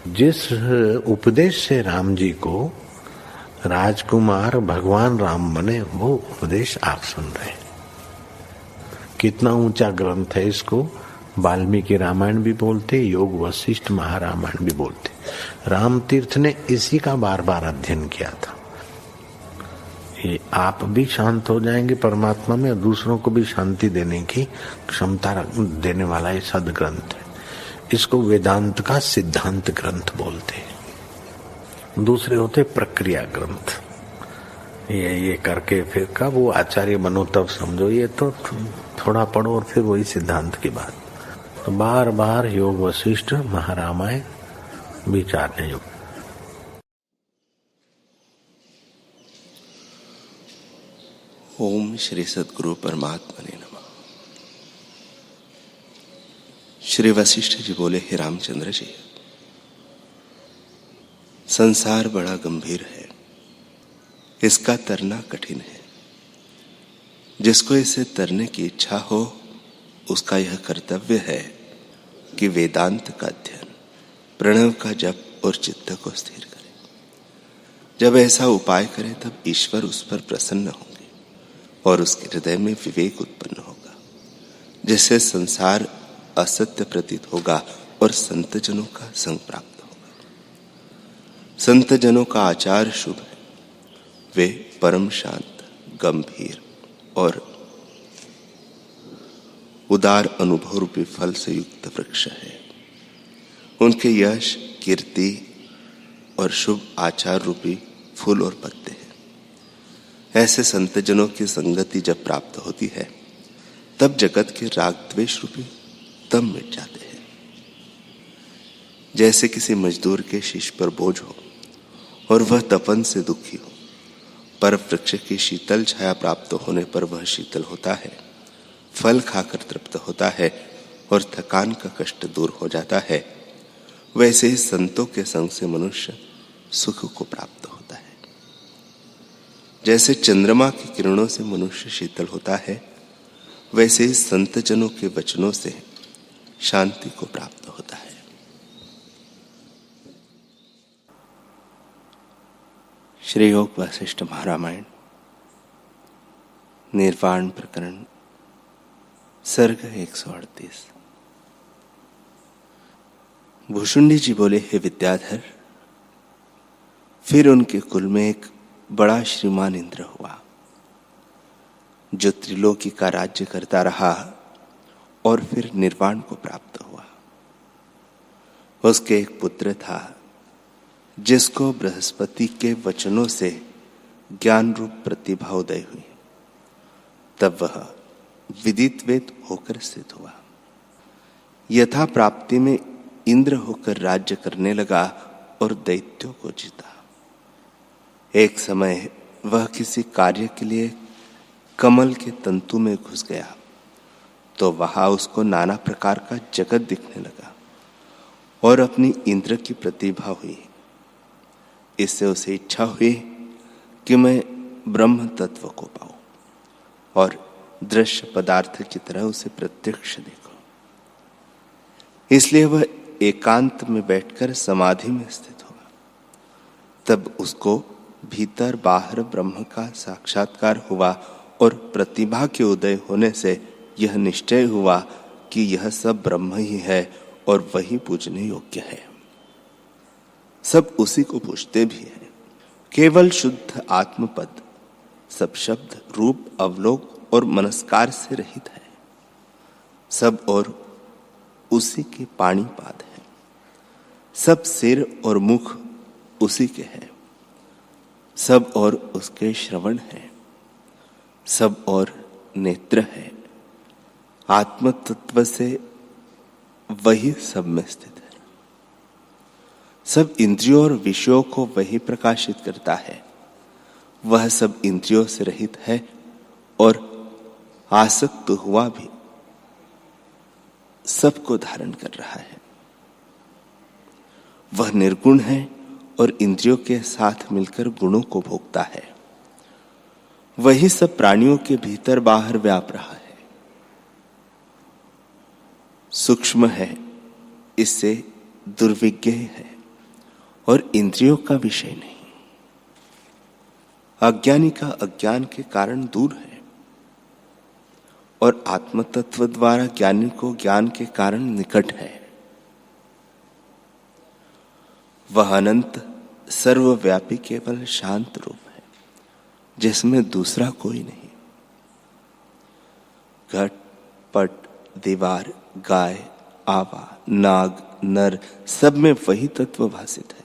जिस उपदेश से राम जी को राजकुमार भगवान राम बने, वो उपदेश आप सुन रहे हैं। कितना ऊंचा ग्रंथ है। इसको वाल्मीकि रामायण भी बोलते, योग वशिष्ठ महारामायण भी बोलते। राम तीर्थ ने इसी का बार बार अध्ययन किया था। ये आप भी शांत हो जाएंगे परमात्मा में, और दूसरों को भी शांति देने की क्षमता देने वाला ये सदग्रंथ है। इसको वेदांत का सिद्धांत ग्रंथ बोलते हैं। दूसरे होते प्रक्रिया ग्रंथ। ये करके फिर कब वो आचार्य बनो तब समझो, ये तो थोड़ा पढ़ो और फिर वही सिद्धांत की बात। तो बार बार योग वशिष्ठ महारामायण विचारने योग। ओम श्री सद्गुरु परमात्मा ने नमः। श्री वशिष्ठ जी बोले, हे रामचंद्र जी, संसार बड़ा गंभीर है, इसका तरना कठिन है। जिसको इसे तरने की इच्छा हो, उसका यह कर्तव्य है कि वेदांत का अध्ययन, प्रणव का जप और चित्त को स्थिर करे। जब ऐसा उपाय करे तब ईश्वर उस पर प्रसन्न होंगे और उसके हृदय में विवेक उत्पन्न होगा, जिससे संसार असत्य प्रतीत होगा और संतजनों का संग प्राप्त होगा। संतजनों का आचार शुभ है। वे परम शांत, गंभीर और उदार अनुभव रूपी फल से युक्त वृक्ष है। उनके यश, कीर्ति और शुभ आचार रूपी फूल और पत्ते हैं। ऐसे संतजनों की संगति जब प्राप्त होती है, तब जगत के राग द्वेष रूपी तम मिट जाते हैं। जैसे किसी मजदूर के शीश पर बोझ हो और वह तपन से दुखी हो, पर वृक्ष की शीतल छाया प्राप्त होने पर वह शीतल होता है, फल खाकर तृप्त होता है और थकान का कष्ट दूर हो जाता है, वैसे ही संतों के संग से मनुष्य सुख को प्राप्त होता है। जैसे चंद्रमा की किरणों से मनुष्य शीतल होता है, वैसे ही संतजनों के वचनों से शांति को प्राप्त होता है। श्री योग वशिष्ठ महारामायण निर्वाण प्रकरण सर्ग 138। भुषुंडी जी बोले, हे विद्याधर, फिर उनके कुल में एक बड़ा श्रीमान इंद्र हुआ, जो त्रिलोकी का राज्य करता रहा और फिर निर्वाण को प्राप्त हुआ। उसके एक पुत्र था, जिसको बृहस्पति के वचनों से ज्ञान रूप प्रतिभा उदय हुई। तब वह विदितवेद होकर स्थित हुआ। यथा प्राप्ति में इंद्र होकर राज्य करने लगा और दैत्यों को जीता। एक समय वह किसी कार्य के लिए कमल के तंतु में घुस गया, तो वहां उसको नाना प्रकार का जगत दिखने लगा और अपनी इंद्र की प्रतिभा हुई। इससे उसे इच्छा हुई कि मैं ब्रह्म तत्व को पाऊं और दृश्य पदार्थ की तरह उसे प्रत्यक्ष देखूं। इसलिए वह एकांत में बैठकर समाधि में स्थित हुआ। तब उसको भीतर बाहर ब्रह्म का साक्षात्कार हुआ और प्रतिभा के उदय होने से यह निश्चय हुआ कि यह सब ब्रह्म ही है और वही पूजने योग्य है। सब उसी को पूजते भी हैं। केवल शुद्ध आत्मपद सब शब्द, रूप, अवलोक और मनस्कार से रहित है। सब और उसी के पाणिपाद है। सब सिर और मुख उसी के हैं। सब और उसके श्रवण है। सब और नेत्र है। आत्म तत्व से वही सब में स्थित है। सब इंद्रियों और विषयों को वही प्रकाशित करता है। वह सब इंद्रियों से रहित है और आसक्त हुआ भी सबको धारण कर रहा है। वह निर्गुण है और इंद्रियों के साथ मिलकर गुणों को भोगता है। वही सब प्राणियों के भीतर बाहर व्याप रहा है। सूक्ष्म है, इससे दुर्विज्ञ है, और इंद्रियों का विषय नहीं। अज्ञानी का अज्ञान के कारण दूर है और आत्म तत्व द्वारा ज्ञानी को ज्ञान के कारण निकट है। वह अनंत सर्वव्यापी केवल शांत रूप है जिसमें दूसरा कोई नहीं। घट, पट, दीवार, गाय, आवा, नाग, नर सब में वही तत्व भासित है।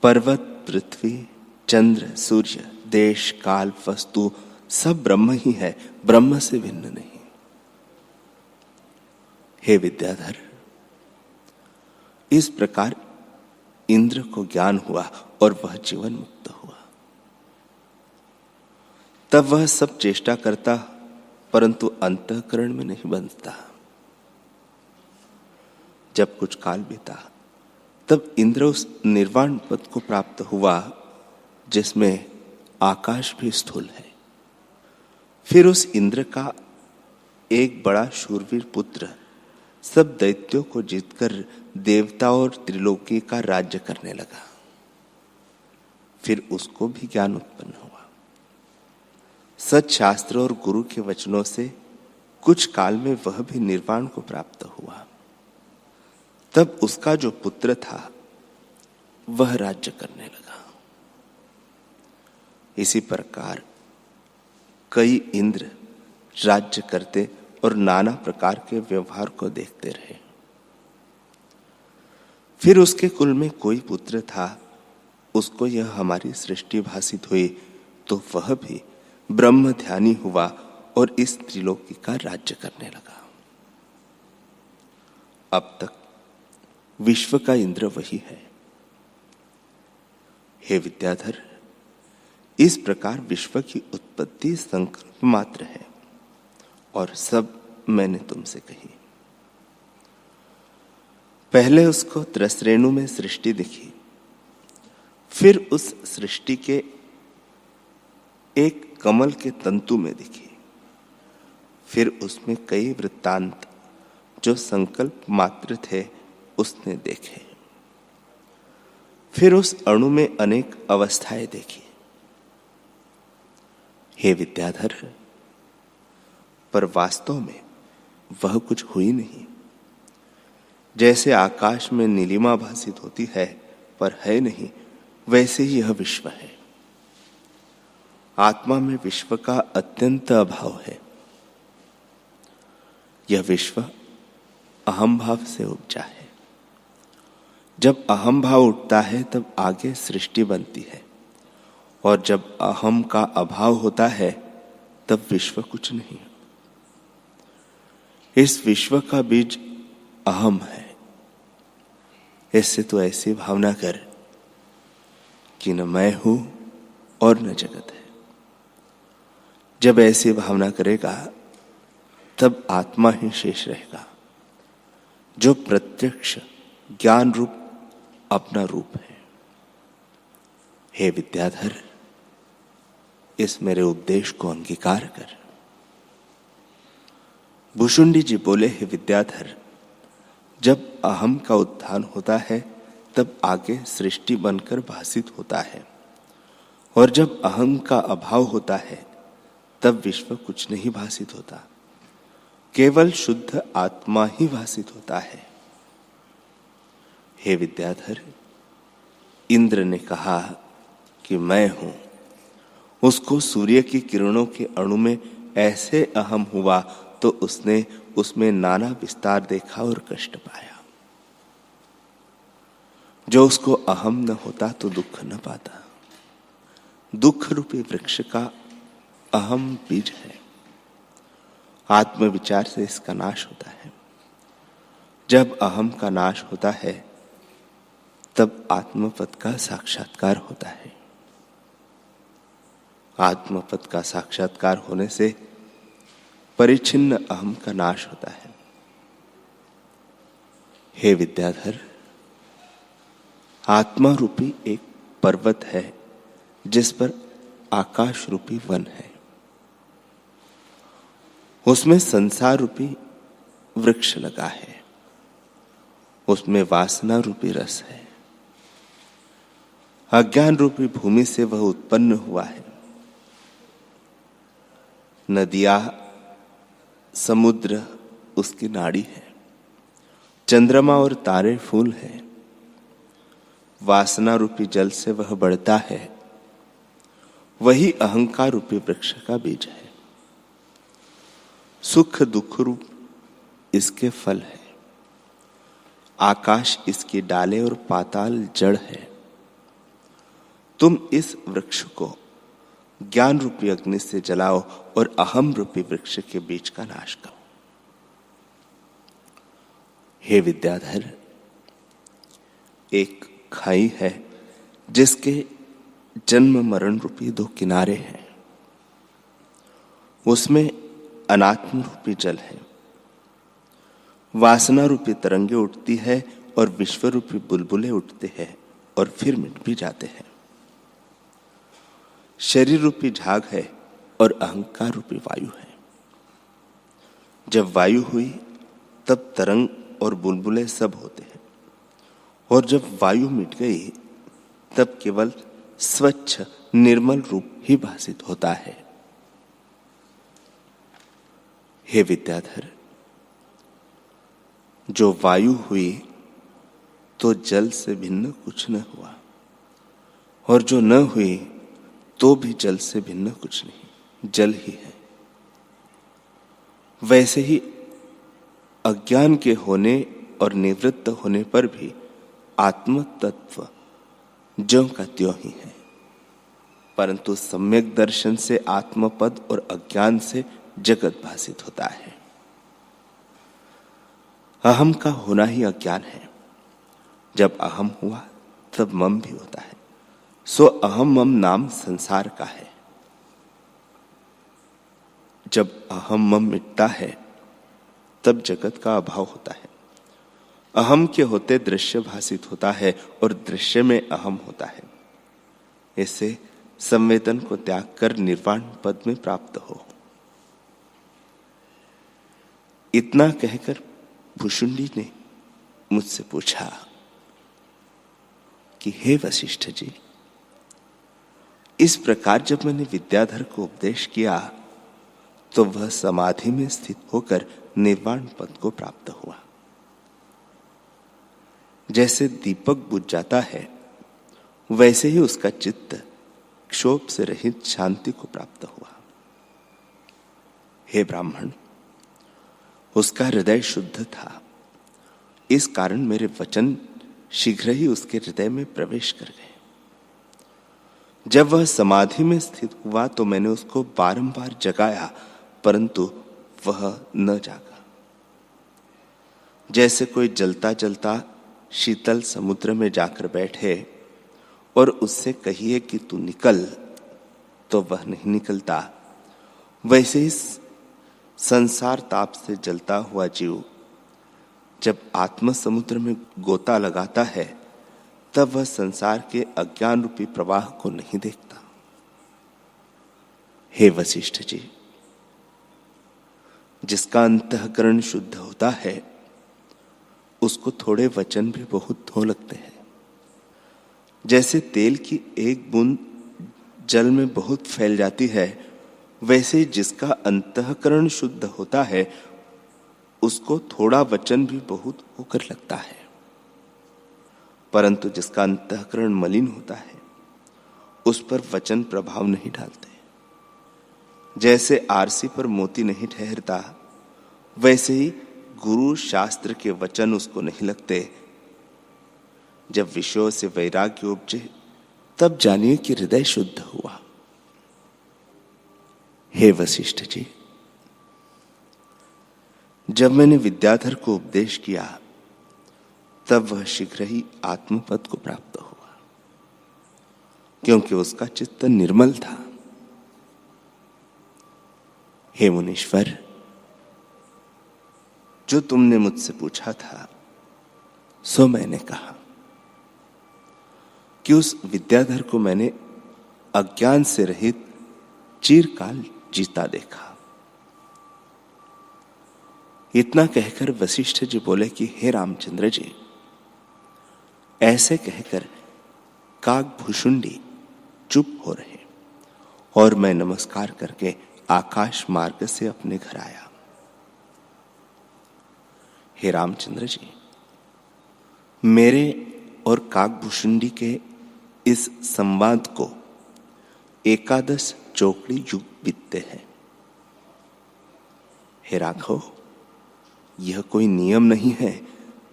पर्वत, पृथ्वी, चंद्र, सूर्य, देश, काल, वस्तु सब ब्रह्म ही है, ब्रह्म से भिन्न नहीं। हे विद्याधर, इस प्रकार इंद्र को ज्ञान हुआ और वह जीवन मुक्त हुआ। तब वह सब चेष्टा करता परंतु अंतःकरण में नहीं बंधता। जब कुछ काल बीता तब इंद्र उस निर्वाण पद को प्राप्त हुआ जिसमें आकाश भी स्थूल है। फिर उस इंद्र का एक बड़ा शूरवीर पुत्र सब दैत्यों को जीतकर देवता और त्रिलोकी का राज्य करने लगा। फिर उसको भी ज्ञान उत्पन्न हुआ। सच शास्त्र और गुरु के वचनों से कुछ काल में वह भी निर्वाण को प्राप्त हुआ। तब उसका जो पुत्र था वह राज्य करने लगा। इसी प्रकार कई इंद्र राज्य करते और नाना प्रकार के व्यवहार को देखते रहे। फिर उसके कुल में कोई पुत्र था, उसको यह हमारी सृष्टि भासित हुई तो वह भी ब्रह्म ध्यानी हुआ और इस त्रिलोकी का राज्य करने लगा। अब तक विश्व का इंद्र वही है। हे विद्याधर, इस प्रकार विश्व की उत्पत्ति संकल्प मात्र है और सब मैंने तुमसे कही। पहले उसको त्रसरेणु में सृष्टि दिखी, फिर उस सृष्टि के एक कमल के तंतु में दिखी, फिर उसमें कई वृत्तांत जो संकल्प मात्र थे उसने देखे, फिर उस अणु में अनेक अवस्थाएं देखी। हे विद्याधर, पर वास्तव में वह कुछ हुई नहीं। जैसे आकाश में नीलिमा भासित होती है पर है नहीं, वैसे ही यह विश्व है। आत्मा में विश्व का अत्यंत अभाव है। यह विश्व अहम भाव से उपजा है। जब अहम भाव उठता है तब आगे सृष्टि बनती है, और जब अहम का अभाव होता है तब विश्व कुछ नहीं। इस विश्व का बीज अहम है। इससे तो ऐसी भावना कर कि न मैं हूं और न जगत है। जब ऐसी भावना करेगा तब आत्मा ही शेष रहेगा, जो प्रत्यक्ष ज्ञान रूप अपना रूप है। हे विद्याधर, इस मेरे उपदेश को अंगीकार कर। भुशुंडी जी बोले, हे विद्याधर, जब अहम का उत्थान होता है तब आगे सृष्टि बनकर भासित होता है, और जब अहम का अभाव होता है तब विश्व कुछ नहीं भासित होता, केवल शुद्ध आत्मा ही भासित होता है। हे विद्याधर, इंद्र ने कहा कि मैं हूं, उसको सूर्य की किरणों के अणु में ऐसे अहम हुआ तो उसने उसमें नाना विस्तार देखा और कष्ट पाया। जो उसको अहम न होता तो दुख न पाता। दुख रूपी वृक्ष का अहम बीज है। आत्मविचार से इसका नाश होता है। जब अहम का नाश होता है तब आत्मपद का साक्षात्कार होता है। आत्मपद का साक्षात्कार होने से परिच्छिन्न अहम का नाश होता है। हे विद्याधर, आत्मा रूपी एक पर्वत है जिस पर आकाश रूपी वन है। उसमें संसार रूपी वृक्ष लगा है। उसमें वासना रूपी रस है। अज्ञान रूपी भूमि से वह उत्पन्न हुआ है। नदियां, समुद्र उसकी नाड़ी है, चंद्रमा और तारे फूल है। वासना रूपी जल से वह बढ़ता है, वही अहंकार रूपी वृक्ष का बीज है। सुख दुख रूप इसके फल है। आकाश इसकी डाले और पाताल जड़ है। तुम इस वृक्ष को ज्ञान रूपी अग्नि से जलाओ और अहम रूपी वृक्ष के बीज का नाश करो। हे विद्याधर, एक खाई है जिसके जन्म मरण रूपी दो किनारे हैं। उसमें अनात्म रूपी जल है। वासना रूपी तरंगे उठती है और विश्व रूपी बुलबुले उठते हैं और फिर मिट भी जाते हैं। शरीर रूपी झाग है और अहंकार रूपी वायु है। जब वायु हुई तब तरंग और बुलबुले सब होते हैं, और जब वायु मिट गई तब केवल स्वच्छ निर्मल रूप ही भासित होता है। हे विद्याधर, जो वायु हुई तो जल से भिन्न कुछ न हुआ, और जो न हुई तो भी जल से भिन्न कुछ नहीं, जल ही है। वैसे ही अज्ञान के होने और निवृत्त होने पर भी आत्म तत्व ज्यों का त्यों ही है, परंतु सम्यक दर्शन से आत्मपद और अज्ञान से जगत भासित होता है। अहम का होना ही अज्ञान है। जब अहम हुआ तब मम भी होता है। सो अहम मम नाम संसार का है। जब अहम मम मिटता है तब जगत का अभाव होता है। अहम के होते दृश्य भासित होता है और दृश्य में अहम होता है। इससे संवेदन को त्याग कर निर्वाण पद में प्राप्त हो। इतना कहकर भुशुंडी ने मुझसे पूछा कि हे वशिष्ठ जी, इस प्रकार जब मैंने विद्याधर को उपदेश किया तो वह समाधि में स्थित होकर निर्वाण पद को प्राप्त हुआ। जैसे दीपक बुझ जाता है वैसे ही उसका चित्त क्षोभ से रहित शांति को प्राप्त हुआ। हे ब्राह्मण, उसका हृदय शुद्ध था, इस कारण मेरे वचन शीघ्र ही उसके हृदय में प्रवेश कर गए। जब वह समाधि में स्थित हुआ तो मैंने उसको बारंबार जगाया, परंतु वह न जागा। जैसे कोई जलता जलता शीतल समुद्र में जाकर बैठे और उससे कहिए कि तू निकल, तो वह नहीं निकलता, वैसे ही संसार ताप से जलता हुआ जीव जब आत्म समुद्र में गोता लगाता है तब वह संसार के अज्ञान रूपी प्रवाह को नहीं देखता। हे वशिष्ठ जी, जिसका अंतःकरण शुद्ध होता है उसको थोड़े वचन भी बहुत धो लगते हैं। जैसे तेल की एक बूंद जल में बहुत फैल जाती है, वैसे जिसका अंतःकरण शुद्ध होता है उसको थोड़ा वचन भी बहुत होकर लगता है, परंतु जिसका अंतःकरण मलिन होता है उस पर वचन प्रभाव नहीं डालते। जैसे आरसी पर मोती नहीं ठहरता, वैसे ही गुरु शास्त्र के वचन उसको नहीं लगते। जब विषयों से वैराग्य उपजे तब जानिए कि हृदय शुद्ध हुआ। हे वशिष्ठ जी, जब मैंने विद्याधर को उपदेश किया तब वह शीघ्र ही आत्मपद को प्राप्त हुआ, क्योंकि उसका चित्त निर्मल था। हे मुनीश्वर, जो तुमने मुझसे पूछा था सो मैंने कहा कि उस विद्याधर को मैंने अज्ञान से रहित चिरकाल जीता देखा। इतना कहकर वशिष्ठ जी बोले कि हे रामचंद्र जी, ऐसे कहकर काकभूषुंडी चुप हो रहे और मैं नमस्कार करके आकाश मार्ग से अपने घर आया। हे रामचंद्र जी, मेरे और काकभूषुंडी के इस संवाद को 11 चौकड़ी युग बीतते हैं। हे राघव, यह कोई नियम नहीं है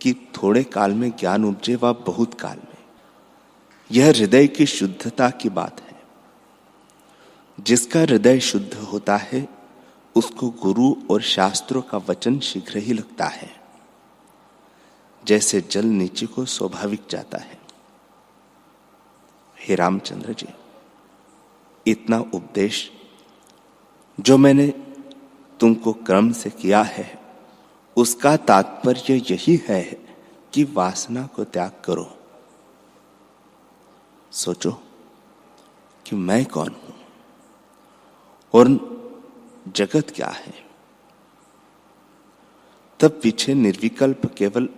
कि थोड़े काल में ज्ञान उपजे व बहुत काल में। यह हृदय की शुद्धता की बात है। जिसका हृदय शुद्ध होता है उसको गुरु और शास्त्रों का वचन शीघ्र ही लगता है, जैसे जल नीचे को स्वाभाविक जाता है। हे रामचंद्र जी, इतना उपदेश जो मैंने तुमको क्रम से किया है, उसका तात्पर्य यही है कि वासना को त्याग करो। सोचो कि मैं कौन हूं और जगत क्या है। तब पीछे निर्विकल्प केवल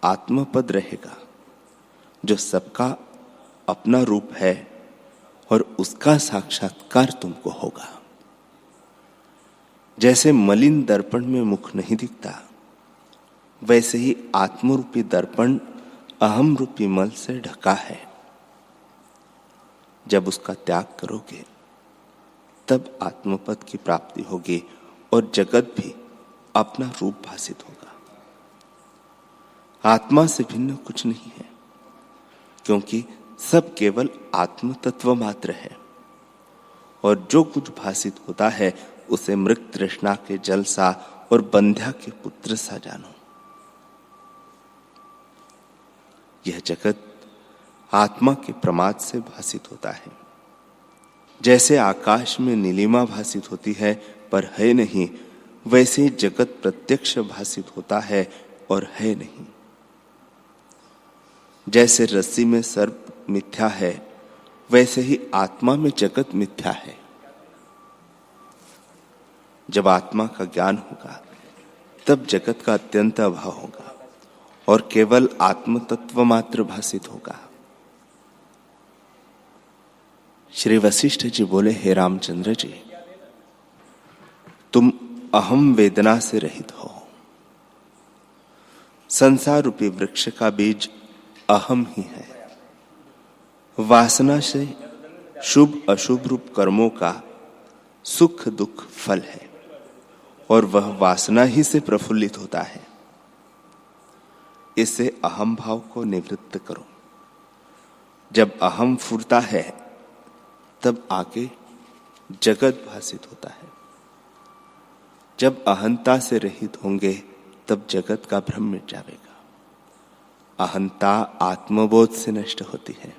आत्मपद रहेगा, जो सबका अपना रूप है और उसका साक्षात्कार तुमको होगा। जैसे मलिन दर्पण में मुख नहीं दिखता, वैसे ही आत्मरूपी दर्पण अहम रूपी मल से ढका है। जब उसका त्याग करोगे तब आत्मपद की प्राप्ति होगी और जगत भी अपना रूप भासित होगा। आत्मा से भिन्न कुछ नहीं है, क्योंकि सब केवल आत्म तत्व मात्र है और जो कुछ भासित होता है उसे मृग तृष्णा के जल सा और बंध्या के पुत्र सा जानो। यह जगत आत्मा के प्रमाद से भासित होता है। जैसे आकाश में नीलिमा भासित होती है पर है नहीं, वैसे ही जगत प्रत्यक्ष भासित होता है और है नहीं। जैसे रस्सी में सर्प मिथ्या है, वैसे ही आत्मा में जगत मिथ्या है। जब आत्मा का ज्ञान होगा तब जगत का अत्यंत अभाव होगा और केवल आत्म तत्व मात्र भासित होगा। श्री वशिष्ठ जी बोले, हे रामचंद्र जी, तुम अहम वेदना से रहित हो। संसार रूपी वृक्ष का बीज अहम ही है। वासना से शुभ अशुभ रूप कर्मों का सुख दुख फल है और वह वासना ही से प्रफुल्लित होता है। इससे अहम भाव को निवृत्त करो। जब अहम फूटता है तब आगे जगत भासित होता है। जब अहंता से रहित होंगे तब जगत का भ्रम मिट जाएगा। अहंता आत्मबोध से नष्ट होती है।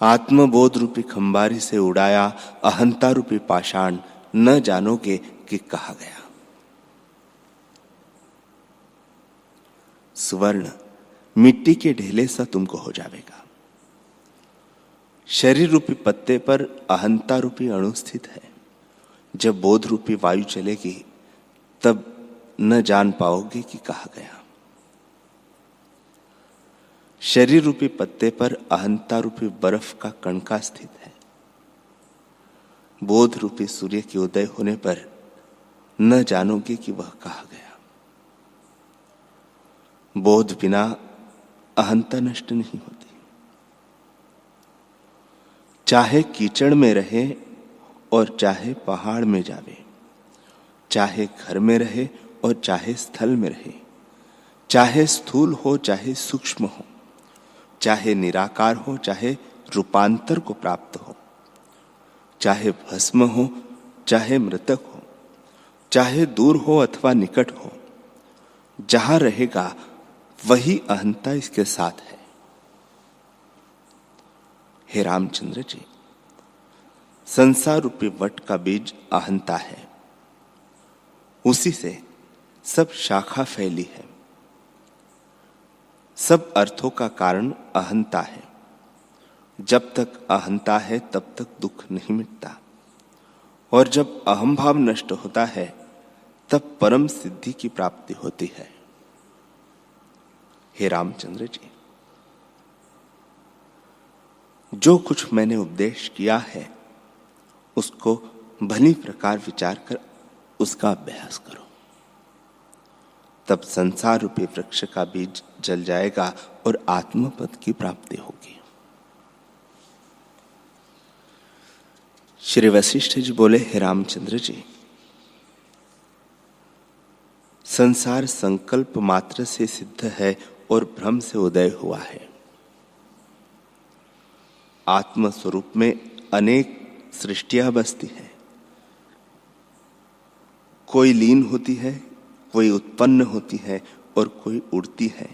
आत्मबोध रूपी खंबारी से उड़ाया अहंता रूपी पाषाण न जानोगे कि कहा गया। स्वर्ण मिट्टी के ढेले सा तुमको हो जाएगा। शरीर रूपी पत्ते पर अहंता रूपी अणु स्थित है। जब बोध रूपी वायु चलेगी तब न जान पाओगे कि कहा गया। शरीर रूपी पत्ते पर अहंता रूपी बर्फ का कणका स्थित है। बोध रूपी सूर्य के उदय होने पर न जानोगे कि वह कहा गया। बोध बिना अहंता नष्ट नहीं होती। चाहे कीचड़ में रहे और चाहे पहाड़ में जावे, चाहे घर में रहे और चाहे स्थल में रहे, चाहे स्थूल हो चाहे सूक्ष्म हो, चाहे निराकार हो चाहे रूपांतर को प्राप्त हो, चाहे भस्म हो चाहे मृतक हो, चाहे दूर हो अथवा निकट हो, जहां रहेगा वही अहंता इसके साथ है। हे रामचंद्र जी, संसार रूपी वट का बीज अहंता है। उसी से सब शाखा फैली है। सब अर्थों का कारण अहंता है। जब तक अहंता है तब तक दुख नहीं मिटता और जब अहम भाव नष्ट होता है तब परम सिद्धि की प्राप्ति होती है। हे रामचंद्र जी, जो कुछ मैंने उपदेश किया है उसको भली प्रकार विचार कर उसका अभ्यास करो, तब संसार रूपी वृक्ष का बीज जल जाएगा और आत्मपद की प्राप्ति होगी। श्री वशिष्ठ जी बोले, हे रामचंद्र जी, संसार संकल्प मात्र से सिद्ध है और भ्रम से उदय हुआ है। आत्म स्वरूप में अनेक सृष्टियां बसती हैं, कोई लीन होती है, कोई उत्पन्न होती है और कोई उड़ती है,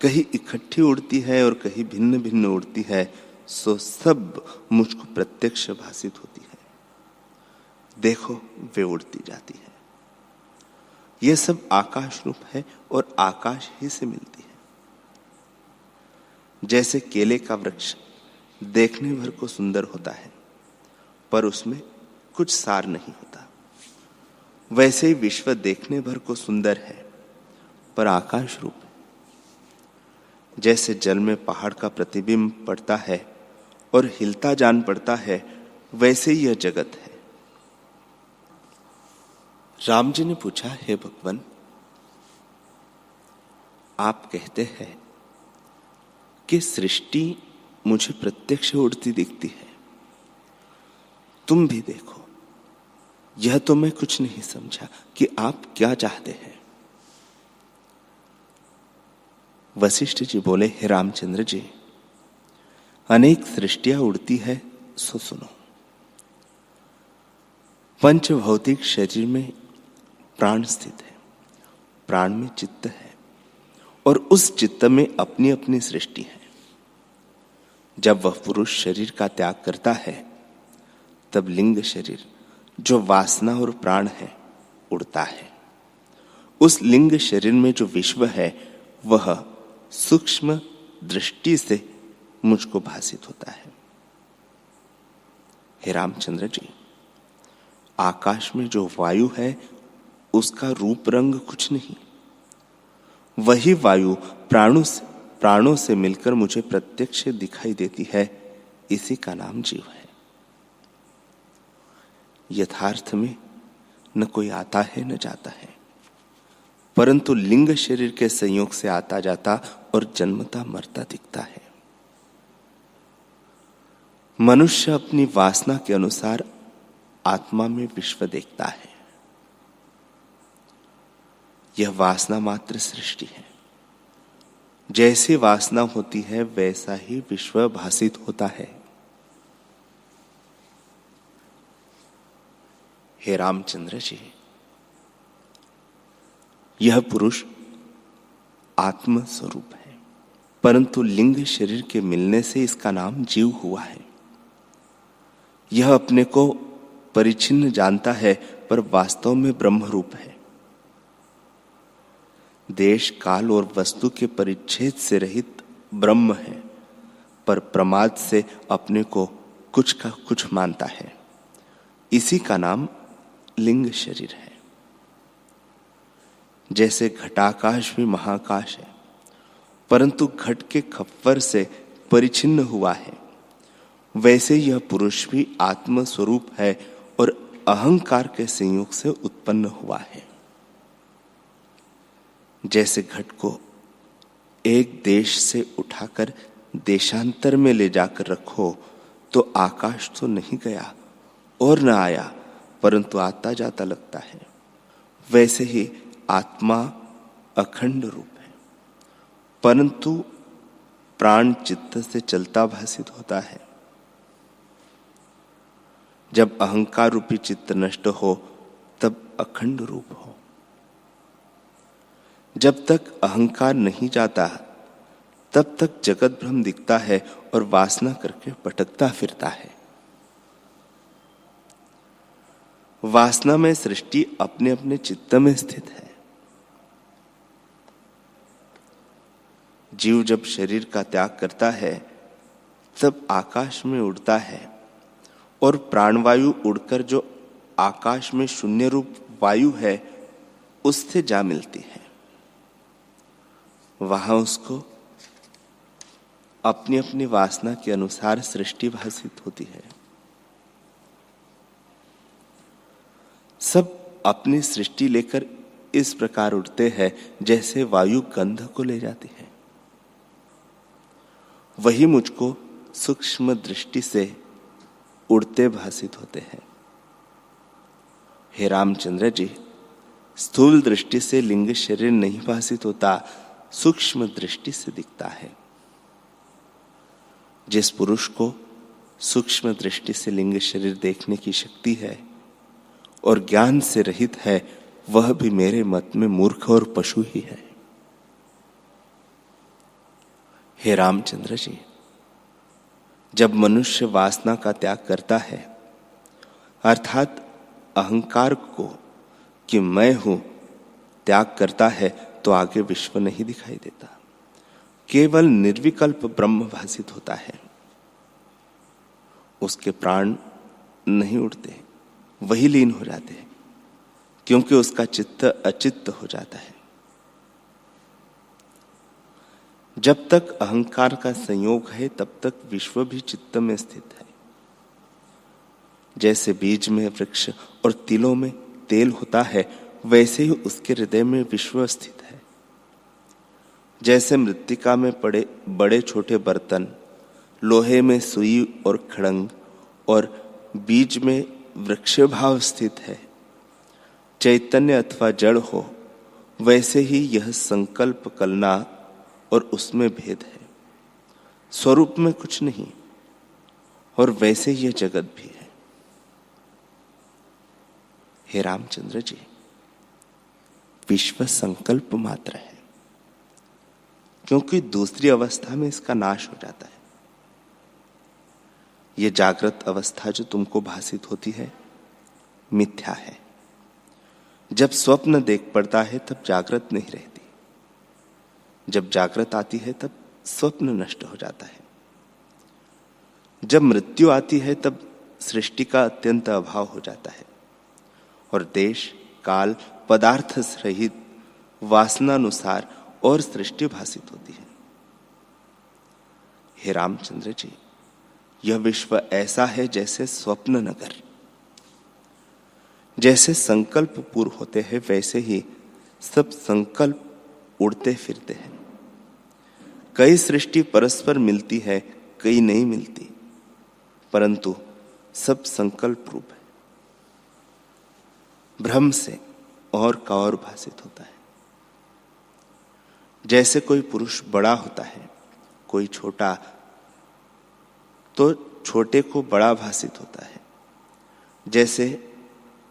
कहीं इकट्ठी उड़ती है और कहीं भिन्न भिन्न उड़ती है, सो सब मुझको प्रत्यक्ष भासित होती है। देखो वे उड़ती जाती है। यह सब आकाश रूप है और आकाश ही से मिलती है। जैसे केले का वृक्ष देखने भर को सुंदर होता है पर उसमें कुछ सार नहीं होता, वैसे ही विश्व देखने भर को सुंदर है पर आकाश रूप है। जैसे जल में पहाड़ का प्रतिबिंब पड़ता है और हिलता जान पड़ता है, वैसे ही यह जगत है। राम जी ने पूछा, हे भगवान, आप कहते हैं कि सृष्टि मुझे प्रत्यक्ष उड़ती दिखती है, तुम भी देखो। यह तो मैं कुछ नहीं समझा कि आप क्या चाहते हैं। वशिष्ठ जी बोले, हे रामचंद्र जी, अनेक सृष्टियां उड़ती है सो सुनो। पंच भौतिक शरीर में प्राण स्थित है, प्राण में चित्त है और उस चित्त में अपनी अपनी सृष्टि है। जब वह पुरुष शरीर का त्याग करता है तब लिंग शरीर, जो वासना और प्राण है, उड़ता है। उस लिंग शरीर में जो विश्व है वह सूक्ष्म दृष्टि से मुझको भासित होता है। हे रामचंद्र जी, आकाश में जो वायु है उसका रूप रंग कुछ नहीं, वही वायु प्राणों से मिलकर मुझे प्रत्यक्ष दिखाई देती है। इसी का नाम जीव है। यथार्थ में न कोई आता है न जाता है, परंतु लिंग शरीर के संयोग से आता जाता और जन्मता मरता दिखता है। मनुष्य अपनी वासना के अनुसार आत्मा में विश्व देखता है। यह वासना मात्र सृष्टि है। जैसी वासना होती है वैसा ही विश्व भासित होता है। हे रामचंद्र जी, यह पुरुष आत्म स्वरूप है, परंतु लिंग शरीर के मिलने से इसका नाम जीव हुआ है। यह अपने को परिच्छिन्न जानता है पर वास्तव में ब्रह्म रूप है। देश काल और वस्तु के परिच्छेद से रहित ब्रह्म है, पर प्रमाद से अपने को कुछ का कुछ मानता है। इसी का नाम लिंग शरीर है। जैसे घटाकाश भी महाकाश है, परंतु घट के खप्पर से परिचिन्न हुआ है, वैसे यह पुरुष भी आत्म स्वरूप है और अहंकार के संयोग से उत्पन्न हुआ है। जैसे घट को एक देश से उठाकर देशांतर में ले जाकर रखो तो आकाश तो नहीं गया और न आया, परंतु आता जाता लगता है, वैसे ही आत्मा अखंड रूप है, परंतु प्राण चित्त से चलता भासित होता है। जब अहंकार रूपी चित्त नष्ट हो तब अखंड रूप हो। जब तक अहंकार नहीं जाता तब तक जगत भ्रम दिखता है और वासना करके भटकता फिरता है। वासना में सृष्टि अपने अपने चित्त में स्थित है। जीव जब शरीर का त्याग करता है तब आकाश में उड़ता है और प्राणवायु उड़कर जो आकाश में शून्य रूप वायु है उससे जा मिलती है। वहां उसको अपनी अपनी वासना के अनुसार सृष्टि भासित होती है। सब अपनी सृष्टि लेकर इस प्रकार उड़ते हैं जैसे वायु गंध को ले जाती है। वही मुझको सूक्ष्म दृष्टि से उड़ते भासित होते हैं। हे रामचंद्र जी, स्थूल दृष्टि से लिंग शरीर नहीं भासित होता, सूक्ष्म दृष्टि से दिखता है। जिस पुरुष को सूक्ष्म दृष्टि से लिंग शरीर देखने की शक्ति है और ज्ञान से रहित है, वह भी मेरे मत में मूर्ख और पशु ही है। हे रामचंद्र जी, जब मनुष्य वासना का त्याग करता है, अर्थात अहंकार को कि मैं हूं त्याग करता है, तो आगे विश्व नहीं दिखाई देता, केवल निर्विकल्प ब्रह्म भासित होता है। उसके प्राण नहीं उड़ते, वही लीन हो जाते हैं, क्योंकि उसका चित्त अचित्त हो जाता है। जब तक अहंकार का संयोग है, तब तक विश्व भी चित्त में स्थित है। जैसे बीज में वृक्ष और तिलों में तेल होता है, वैसे ही उसके हृदय में विश्व स्थित है। जैसे मृत्तिका में पड़े बड़े छोटे बर्तन, लोहे में सुई और खड़ंग और बीज में वृक्ष भाव स्थित है, चैतन्य अथवा जड़ हो, वैसे ही यह संकल्प कलना और उसमें भेद है। स्वरूप में कुछ नहीं, और वैसे यह जगत भी है। हे रामचंद्र जी, विश्व संकल्प मात्र है, क्योंकि दूसरी अवस्था में इसका नाश हो जाता है। यह जागृत अवस्था जो तुमको भासित होती है, मिथ्या है। जब स्वप्न देख पड़ता है, तब जागृत नहीं रहती। जब जागृत आती है, तब स्वप्न नष्ट हो जाता है। जब मृत्यु आती है, तब सृष्टि का अत्यंत अभाव हो जाता है और देश काल पदार्थ रहित वासनानुसार और सृष्टि भासित होती है। हे रामचंद्र जी, यह विश्व ऐसा है जैसे स्वप्न नगर। जैसे संकल्प पूर्ण होते हैं, वैसे ही सब संकल्प उड़ते फिरते हैं। कई सृष्टि परस्पर मिलती है, कई नहीं मिलती, परंतु सब संकल्प रूप है। भ्रम से और का और भासित होता है। जैसे कोई पुरुष बड़ा होता है, कोई छोटा, तो छोटे को बड़ा भासित होता है। जैसे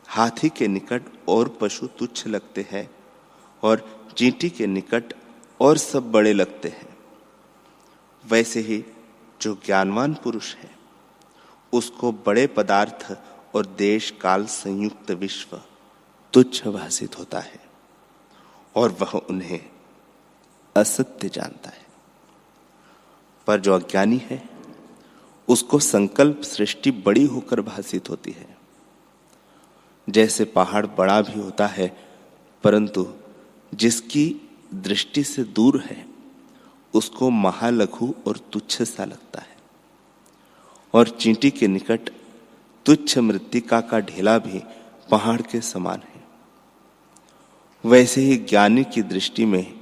हाथी के निकट और पशु तुच्छ लगते हैं और चींटी के निकट और सब बड़े लगते हैं, वैसे ही जो ज्ञानवान पुरुष है, उसको बड़े पदार्थ और देश काल संयुक्त विश्व तुच्छ भासित होता है और वह उन्हें असत्य जानता है। पर जो अज्ञानी है, उसको संकल्प सृष्टि बड़ी होकर भासित होती है। जैसे पहाड़ बड़ा भी होता है, परंतु जिसकी दृष्टि से दूर है, उसको महालघु और तुच्छ सा लगता है। और चींटी के निकट तुच्छ मृत्तिका का ढेला भी पहाड़ के समान है। वैसे ही ज्ञानी की दृष्टि में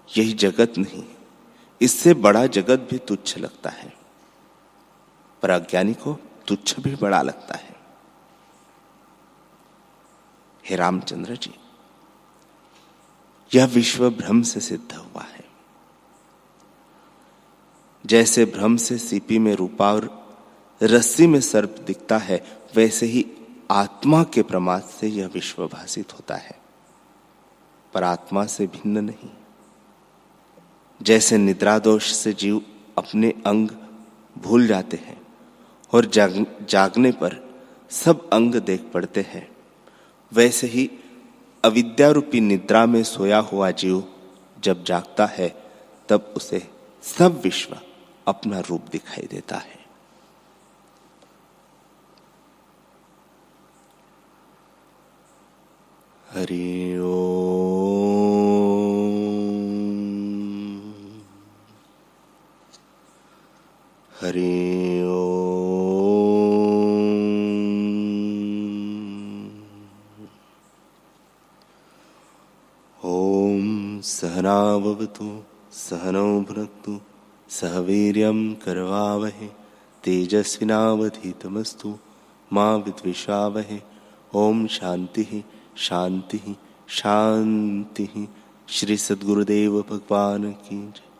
यही जगत नहीं, इससे बड़ा जगत भी तुच्छ लगता है, पर अज्ञानी को तुच्छ भी बड़ा लगता है। हे रामचंद्र जी, यह विश्व भ्रम से सिद्ध हुआ है। जैसे भ्रम से सीपी में रूपा और रस्सी में सर्प दिखता है, वैसे ही आत्मा के प्रमाद से यह विश्व भासित होता है, पर आत्मा से भिन्न नहीं। जैसे निद्रा दोष से जीव अपने अंग भूल जाते हैं और जागने पर सब अंग देख पड़ते हैं, वैसे ही अविद्या रूपी निद्रा में सोया हुआ जीव जब जागता है, तब उसे सब विश्व अपना रूप दिखाई देता है। हरि ओम। सहनाववतु सहनौ भुनक्तु सह वीर्यं करवावहै तेजस्विनावधीतमस्तु मा विद्विषावहै। ओम शांति शांति शांति। श्री सद्गुरुदेव भगवान की जय।